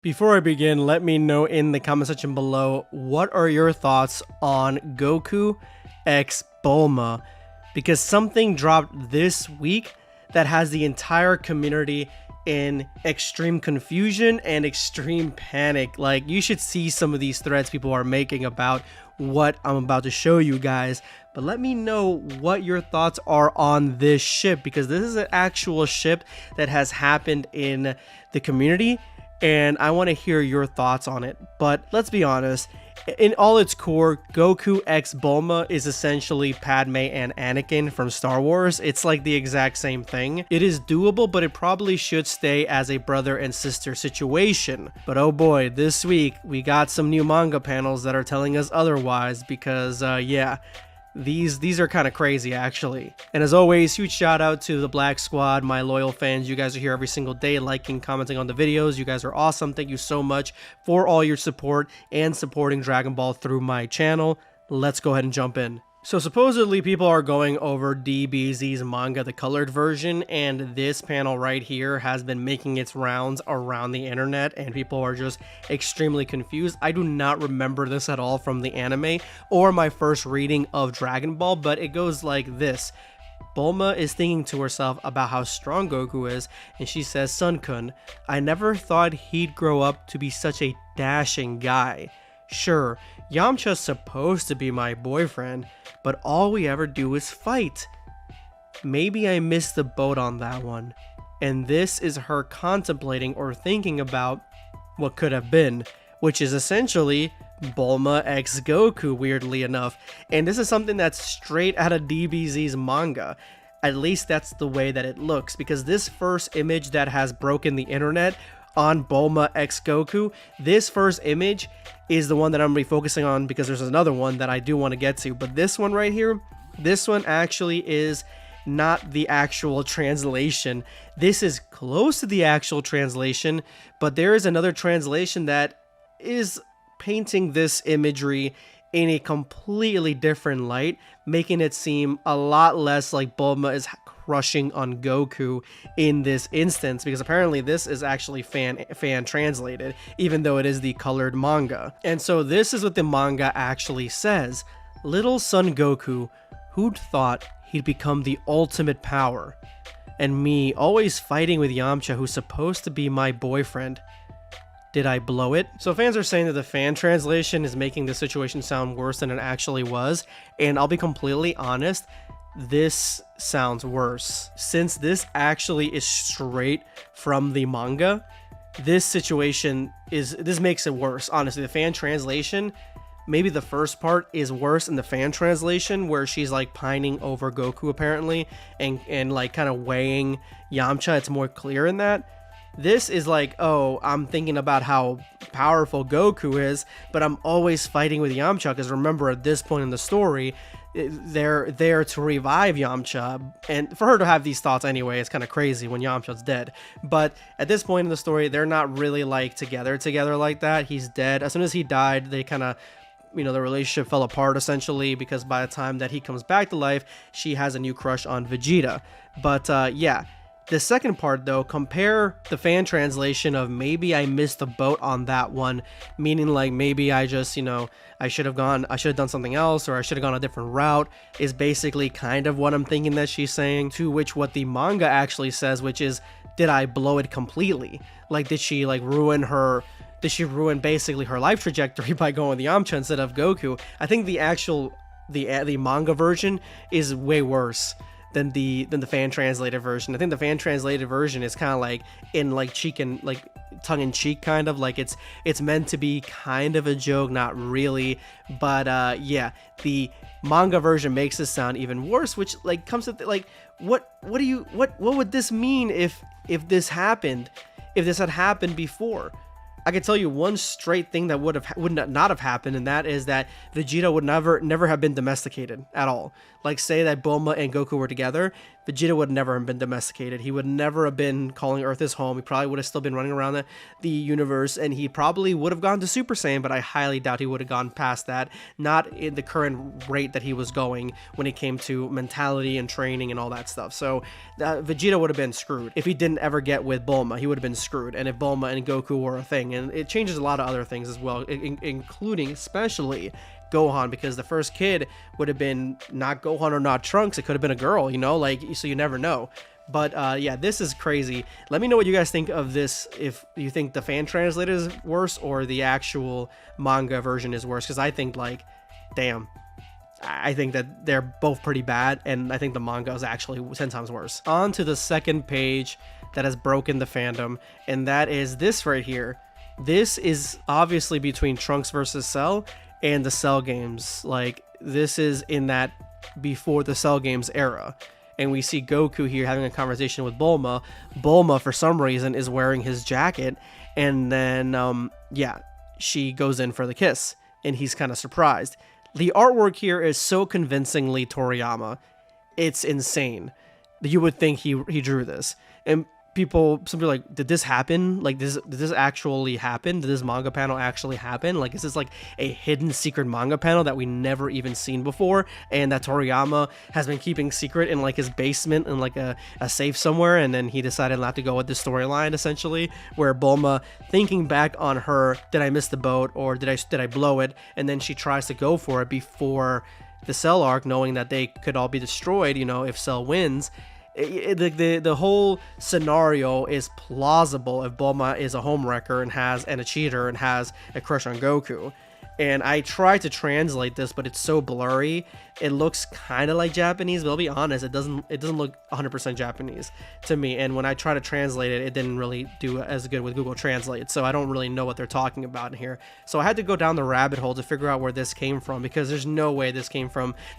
Before I begin, let me know in the comment section below, what are your thoughts on Goku x Bulma? Because something dropped this week that has the entire community in extreme confusion and extreme panic. Like, you should see some of these threads people are making about what I'm about to show you guys. But let me know what your thoughts are on this ship, because this is an actual ship that has happened in the community, and I want to hear your thoughts on it. But let's be honest, in all its core, Goku x Bulma is essentially Padme and Anakin from Star Wars. It's like the exact same thing. It is doable, but it probably should stay as a brother and sister situation. But oh boy, this week we got some new manga panels that are telling us otherwise, because yeah, these are kind of crazy actually. And as always, huge shout out to the Black Squad, my loyal fans. You guys are here every single day, liking, commenting on the videos. You guys are awesome. Thank you so much for all your support and supporting Dragon Ball through my channel. Let's go ahead and jump in. So supposedly people are going over DBZ's manga, the colored version, and this panel right here has been making its rounds around the internet, and people are just extremely confused. I do not remember this at all from the anime or my first reading of Dragon Ball, but it goes like this. Bulma is thinking to herself about how strong Goku is, and she says, "Sun-kun, I never thought he'd grow up to be such a dashing guy. Sure, Yamcha's supposed to be my boyfriend, but all we ever do is fight. Maybe I missed the boat on that one." And this is her contemplating or thinking about what could have been, which is essentially Bulma x Goku, weirdly enough. And this is something that's straight out of DBZ's manga. At least that's the way that it looks, because this first image that has broken the internet on Bulma x Goku, this first image is the one that I'm going to be focusing on, because there's another one that I do want to get to. But this one right here, this one actually is not the actual translation. This is close to the actual translation, but there is another translation that is painting this imagery in a completely different light, making it seem a lot less like Bulma is crushing on Goku in this instance, because apparently this is actually fan translated, even though it is the colored manga. And so this is what the manga actually says. "Little son Goku, who'd thought he'd become the ultimate power? And me, always fighting with Yamcha, who's supposed to be my boyfriend. Did I blow it?" So fans are saying that the fan translation is making the situation sound worse than it actually was, and I'll be completely honest, this sounds worse. Since this actually is straight from the manga, this makes it worse. Honestly, the fan translation, maybe the first part is worse in the fan translation, where she's like pining over Goku apparently, and like kind of weighing Yamcha. It's more clear in that. This is like, oh, I'm thinking about how powerful Goku is, but I'm always fighting with Yamcha, because remember, at this point in the story, they're there to revive Yamcha, and for her to have these thoughts anyway, it's kind of crazy when Yamcha's dead. But at this point in the story, they're not really like together like that. He's dead. As soon as he died, they kind of, you know, the relationship fell apart essentially, because by the time that he comes back to life, she has a new crush on Vegeta. But yeah, the second part though, compare the fan translation of "maybe I missed the boat on that one," meaning like maybe I just, you know, I should have done something else, or I should have gone a different route, is basically kind of what I'm thinking that she's saying, to which what the manga actually says, which is, did I blow it completely? Like, did she ruin basically her life trajectory by going with Yamcha instead of Goku? I think the manga version is way worse than the fan translated version. I think the fan translated version is kind of like in like tongue in cheek, kind of like it's meant to be kind of a joke, not really. But yeah, the manga version makes this sound even worse, which like comes to like, what would this mean if this happened, if this had happened before? I can tell you one straight thing that would not have happened, and that is that Vegeta would never have been domesticated at all. Like, say that Bulma and Goku were together, Vegeta would never have been domesticated. He would never have been calling Earth his home. He probably would have still been running around the universe, and he probably would have gone to Super Saiyan, but I highly doubt he would have gone past that, not in the current rate that he was going when it came to mentality and training and all that stuff. So Vegeta would have been screwed. If he didn't ever get with Bulma, he would have been screwed. And if Bulma and Goku were a thing, and it changes a lot of other things as well, including especially Gohan, because the first kid would have been not Gohan or not Trunks. It could have been a girl, you know, like, so you never know. But yeah, this is crazy. Let me know what you guys think of this, if you think the fan translated is worse or the actual manga version is worse, because I think, like, damn, I think that they're both pretty bad, and I think the manga is actually 10 times worse. On to the second page that has broken the fandom, and that is this right here. This is obviously between Trunks versus Cell and the Cell games. Like, this is in that before the Cell games era, and we see Goku here having a conversation with Bulma. Bulma, for some reason, is wearing his jacket, and then yeah, she goes in for the kiss, and he's kind of surprised. The artwork here is so convincingly Toriyama, it's insane. You would think he drew this, and some people are like, did this happen? Like, did this actually happen? Did this manga panel actually happen? Like, is this like a hidden secret manga panel that we never even seen before, and that Toriyama has been keeping secret in like his basement in like a safe somewhere, and then he decided not to go with this storyline, essentially, where Bulma, thinking back on her, did I miss the boat, or did I blow it, and then she tries to go for it before the Cell arc, knowing that they could all be destroyed, you know, if Cell wins. The whole scenario is plausible if Bulma is a homewrecker and a cheater and has a crush on Goku. And I tried to translate this, but it's so blurry. It looks kind of like Japanese, but I'll be honest, it doesn't look 100% Japanese to me. And when I try to translate it, it didn't really do as good with Google Translate. So I don't really know what they're talking about here. So I had to go down the rabbit hole to figure out where this came from, because there's no way this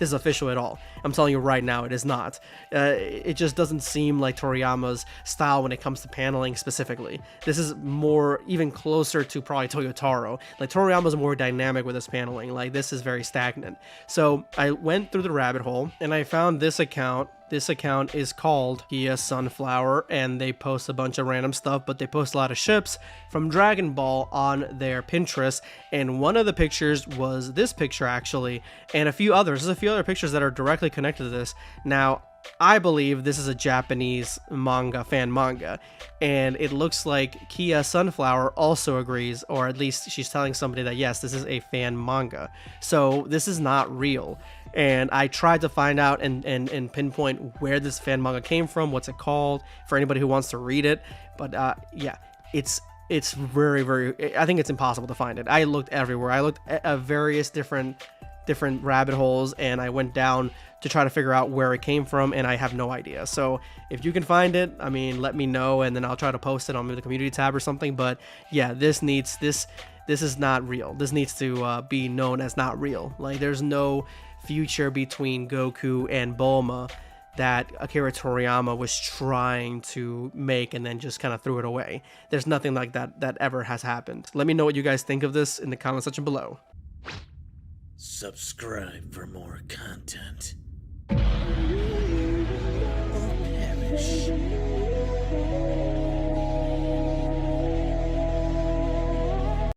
is official at all. I'm telling you right now, it is not. It just doesn't seem like Toriyama's style when it comes to paneling specifically. This is more, even closer to probably Toyotaro. Like, Toriyama's more dynamic with his paneling. Like, this is very stagnant. So I went through the rabbit hole and I found this account. This account is called Kia Sunflower, and they post a bunch of random stuff, but they post a lot of ships from Dragon Ball on their Pinterest, and one of the pictures was this picture, actually, and a few others. There's a few other pictures that are directly connected to this. Now, I believe this is a Japanese fan manga, and it looks like Kia Sunflower also agrees, or at least she's telling somebody that yes, this is a fan manga. So this is not real. And I tried to find out and pinpoint where this fan manga came from, what's it called, for anybody who wants to read it. But yeah, it's very, very, I think it's impossible to find it. I looked everywhere. I looked at various different rabbit holes, and I went down to try to figure out where it came from, and I have no idea. So if you can find it, I mean, let me know, and then I'll try to post it on the community tab or something. But yeah, this is not real. This needs to be known as not real. Like, there's no future between Goku and Bulma that Akira Toriyama was trying to make and then just kind of threw it away. There's nothing like that ever has happened. Let me know what you guys think of this in the comment section below. Subscribe for more content. Or perish.